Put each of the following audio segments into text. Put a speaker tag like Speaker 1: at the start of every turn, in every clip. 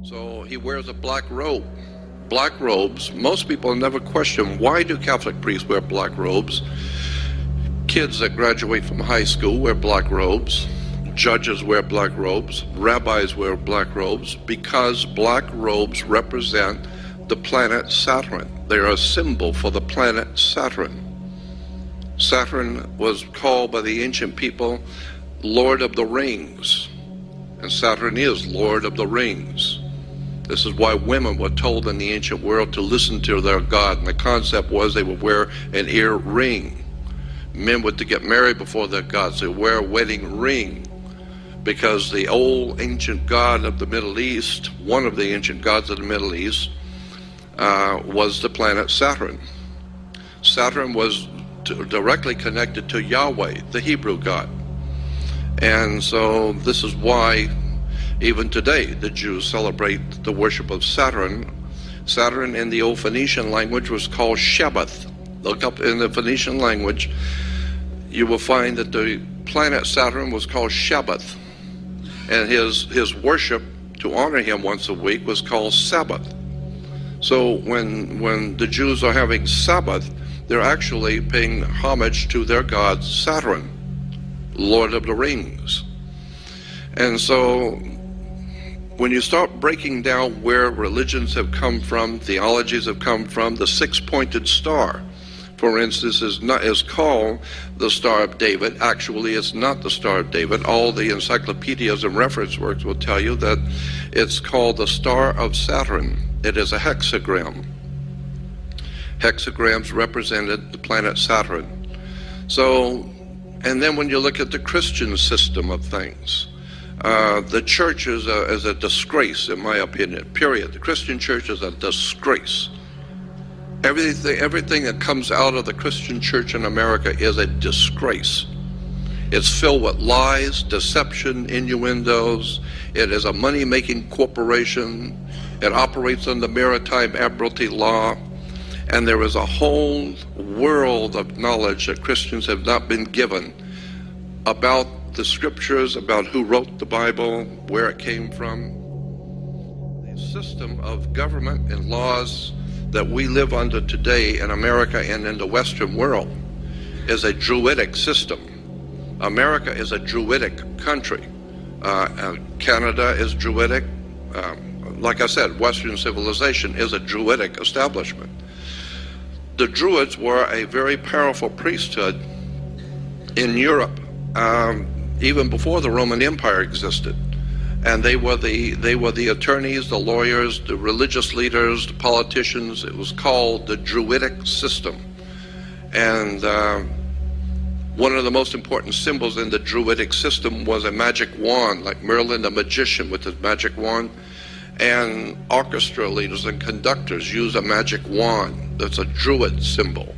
Speaker 1: So he wears a black robe. Black robes, most people never question, why do Catholic priests wear black robes? Kids that graduate from high school wear black robes. Judges wear black robes. Rabbis wear black robes because black robes represent the planet Saturn. They're a symbol for the planet Saturn. Saturn was called by the ancient people Lord of the Rings, and Saturn is Lord of the Rings. This is why women were told in the ancient world to listen to their god, and the concept was they would wear an ear ring. Men were to get married before their gods. They wear a wedding ring because the old ancient god of the Middle East, one of the ancient gods of the Middle East, was the planet Saturn. Saturn was directly connected to Yahweh, the Hebrew God. And so this is why even today the Jews celebrate the worship of Saturn. Saturn in the old Phoenician language was called Shabbath. Look up in the Phoenician language, you will find that the planet Saturn was called Shabbath. And his worship to honor him once a week was called Sabbath. So when the Jews are having Sabbath, they're actually paying homage to their god Saturn, Lord of the Rings. And so when you start breaking down where religions have come from, theologies have come from, the six-pointed star, for instance, is called the Star of David. Actually, it's not the Star of David. All the encyclopedias and reference works will tell you that it's called the Star of Saturn. It is a hexagram. Hexagrams represented the planet Saturn. So, and then when you look at the Christian system of things, the church is a disgrace, in my opinion, period. The Christian church is a disgrace. Everything that comes out of the Christian church in America is a disgrace. It's filled with lies, deception, innuendos. It is a money-making corporation. It operates under maritime admiralty law. And there is a whole world of knowledge that Christians have not been given about the scriptures, about who wrote the Bible, where it came from. The system of government and laws that we live under today in America and in the Western world is a Druidic system. America is a Druidic country. Canada is Druidic. Like I said, Western civilization is a Druidic establishment. The Druids were a very powerful priesthood in Europe, even before the Roman Empire existed. And they were the attorneys, the lawyers, the religious leaders, the politicians. It was called the Druidic system. And one of the most important symbols in the Druidic system was a magic wand, like Merlin the magician with his magic wand. And orchestra leaders and conductors use a magic wand. That's a Druid symbol.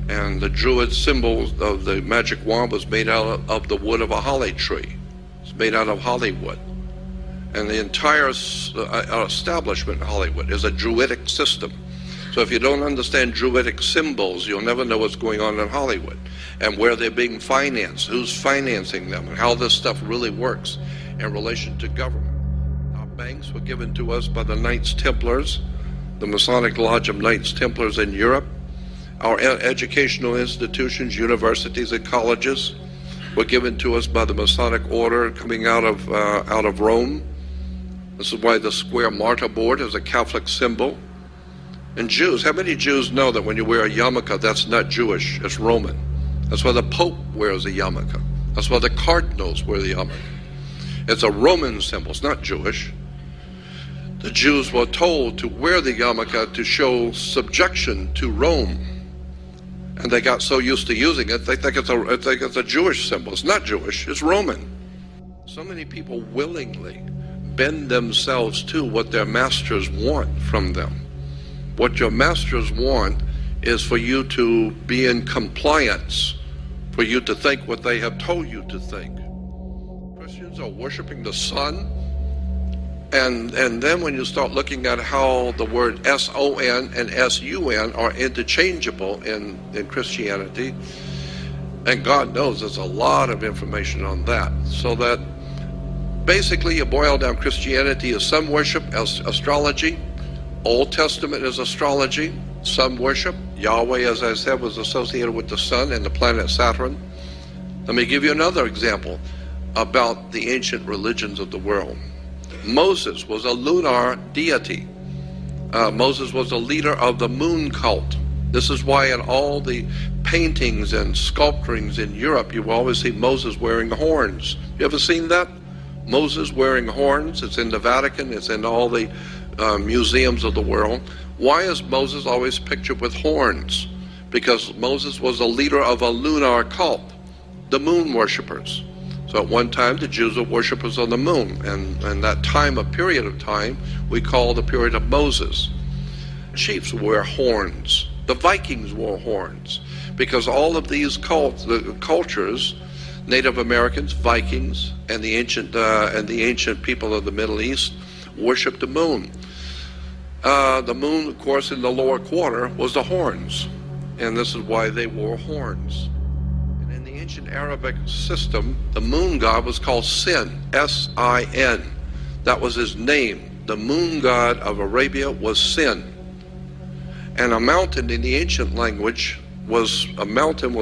Speaker 1: And the Druid symbol of the magic wand was made out of the wood of a holly tree. It's made out of Hollywood. And the entire establishment in Hollywood is a Druidic system. So if you don't understand Druidic symbols, you'll never know what's going on in Hollywood and where they're being financed, who's financing them, and how this stuff really works in relation to government. Our banks were given to us by the Knights Templars, the Masonic Lodge of Knights Templars in Europe. Our educational institutions, universities and colleges were given to us by the Masonic Order coming out of Rome. This is why the square martyr board is a Catholic symbol. And Jews, how many Jews know that when you wear a yarmulke, that's not Jewish, it's Roman? That's why the Pope wears a yarmulke. That's why the cardinals wear the yarmulke. It's a Roman symbol, it's not Jewish. The Jews were told to wear the yarmulke to show subjection to Rome. And they got so used to using it, they think it's a Jewish symbol. It's not Jewish, it's Roman. So many people willingly bend themselves to what their masters want from them. What your masters want is for you to be in compliance, for you to think what they have told you to think. Christians are worshiping the sun, and then when you start looking at how the word S-O-N and S-U-N are interchangeable in Christianity, and God knows there's a lot of information on that, so that Basically, you boil down Christianity as some worship as astrology. Old Testament is astrology. Some worship. Yahweh, as I said, was associated with the sun and the planet Saturn. Let me give you another example about the ancient religions of the world. Moses was a lunar deity. Moses was a leader of the moon cult. This is why in all the paintings and sculpturings in Europe, you will always see Moses wearing horns. You ever seen that? Moses wearing horns. It's in the Vatican. It's in all the museums of the world. Why is Moses always pictured with horns? Because Moses was a leader of a lunar cult, the moon worshippers. So at one time the Jews were worshippers of the moon, and that time, a period of time, we call the period of Moses. Chiefs wear horns. The Vikings wore horns, because all of these cultures, Native Americans, Vikings, and the ancient people of the Middle East worshipped the moon. The moon, of course, in the lower quarter was the horns, and this is why they wore horns. And in the ancient Arabic system, the moon god was called Sin, S-I-N. That was his name. The moon god of Arabia was Sin. And a mountain in the ancient language was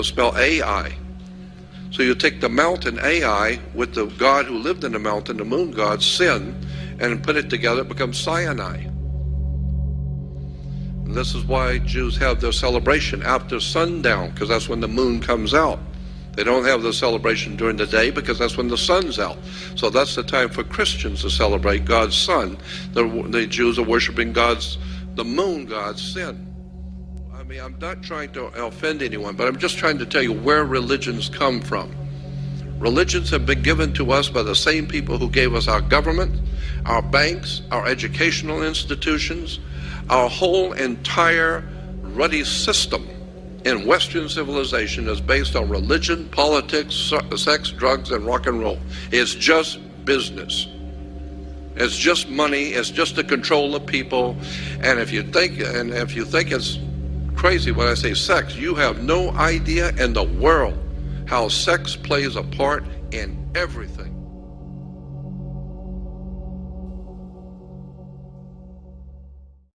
Speaker 1: spelled Ai. So you take the mountain Ai with the god who lived in the mountain, the moon god Sin, and put it together, it becomes Sinai. And this is why Jews have their celebration after sundown, because that's when the moon comes out. They don't have the celebration during the day because that's when the sun's out. So that's the time for Christians to celebrate God's sun. The Jews are worshiping the moon god Sin. I mean, I'm not trying to offend anyone, but I'm just trying to tell you where religions come from. Religions have been given to us by the same people who gave us our government, our banks, our educational institutions. Our whole entire ruddy system in Western civilization is based on religion, politics, sex, drugs, and rock and roll. It's just business. It's just money. It's just to control the people. And if you think it's crazy when I say sex, you have no idea in the world how sex plays a part in everything.